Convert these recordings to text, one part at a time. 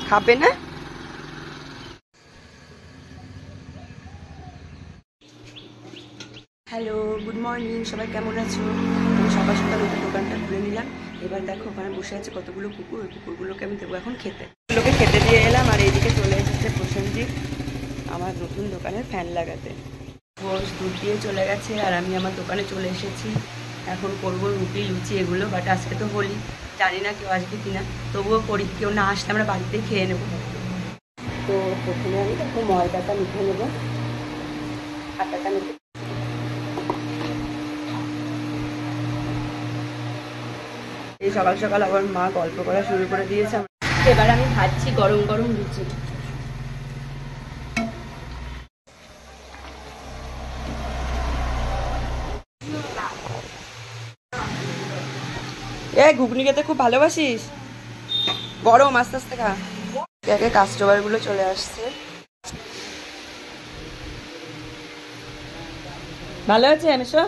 খাবে না? Hello, good morning, সবাই কেমন আছো? আমি সকাল সকাল ওই দোকানটা খুলে নিলাম। এবার দেখো ওখানে বসে আছে কতগুলো কুকুর, ওই কুকুরগুলোকে আমি দেবো এখন খেতে। ওগুলোকে খেতে দিয়ে এলাম। আর এইদিকে চলে এসেছে প্রসেনজিৎ আমার নতুন দোকানের ফ্যান লাগাতে। ঘোষ দুধ দিয়ে চলে গেছে আর আমি আমার দোকানে চলে এসেছি। এখন করবো রুটি লুচি এগুলো, বাট আজকে তো হোলি, জানি না কেউ আসবে কিনা, তবুও করি। কেউ না আসলে আমরা বাড়িতেই খেয়ে নেবো। তো প্রথমে আমি দেখো ময়দাটা মিশে নেবো, আটাটা মিশে। এই সকাল সকাল আবার মা গল্প করা শুরু করে দিয়েছে। এবার আমি ভাজছি গরম গরম লুচি। ঘুগনি খেতে খুব ভালোবাসিস? গরম, আস্তে আস্তে খা। একে কাস্টমার গুলো চলে আসছে। ভালো আছে এমসো?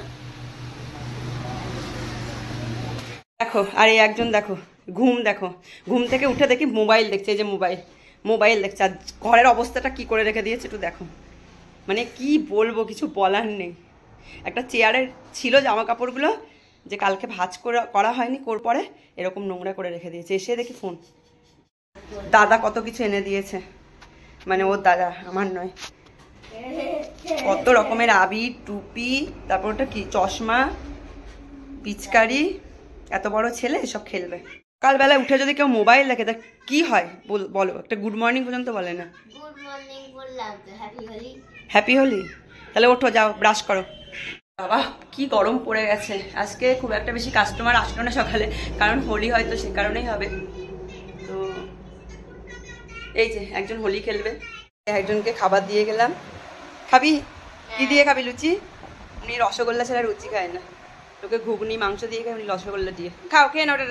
দেখো, আর এই একজন দেখো দেখো ঘুম থেকে উঠে দেখি মোবাইল দেখছে। এই যে মোবাইল দেখছে। আর ঘরের অবস্থাটা কি করে রেখে দিয়েছে একটু দেখো। মানে কি বলবো, কিছু বলার নেই। একটা চেয়ারে ছিল জামা কাপড়গুলো, যে কালকে ভাঁজ করা হয়নি, পরে এরকম নোংরা করে রেখে দিয়েছে। এসে দেখি ফোন। দাদা কত কিছু এনে দিয়েছে, মানে ওর দাদা, আমার নয়। কত রকমের আবির, টুপি, তারপর ওটা কি, চশমা, পিচকারি। এত বড় ছেলে সব খেলবে। কালবেলা উঠে যদি কেউ মোবাইল দেখে তা কি হয় বলো? একটা গুড মর্নিং পর্যন্ত বলে না। গুড মর্নিং বললাম তো, হ্যাপি হোলি। হ্যাপি হোলি। তাহলে ওঠো, যাও ব্রাশ করো। বাবা কি গরম পড়ে গেছে। আজকে খুব একটা বেশি কাস্টমার আসলো না সকালে, কারণ হোলি হয়তো সে কারণেই হবে। তো এই যে একজন হোলি খেলবে, একজনকে খাবার দিয়ে গেলাম। খাবি? কি দিয়ে খাবি? লুচি? উনি রসগোল্লা ছাড়া লুচি খায় না। তোকে ঘুগনি মাংস দিয়ে খাই, উনি রসগোল্লা দিয়ে। খাও, খেয়ে না ওটা।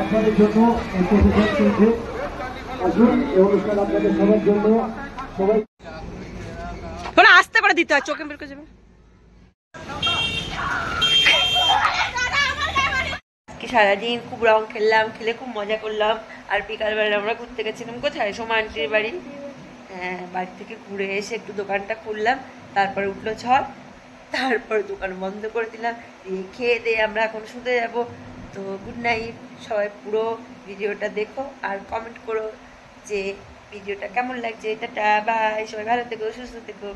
আপনাদের জন্য এই প্রতিষ্ঠান চলছে। আসুন, এই অনুষ্ঠান আপনাদের সবার জন্য। সবাই আস্তে করে দিতে হয়, চোখে বের করে যাবে। সারাদিন খুব রং খেললাম, খেলে খুব মজা করলাম। আর বিকালবেলা আমরা ঘুরতে গেছিলাম কোথায়, সোমা আন্টির বাড়ি। হ্যাঁ, বাড়ি থেকে ঘুরে এসে একটু দোকানটা খুললাম, তারপরে উঠলো ঝড়, তারপর দোকান বন্ধ করে দিলাম। খেয়ে দিয়ে আমরা এখন শুতে যাব। তো গুড নাইট সবাই। পুরো ভিডিওটা দেখো আর কমেন্ট করো যে ভিডিওটা কেমন লাগছে। টাটা, বাই, সবাই ভালো থেকো, সুস্থ থেকো।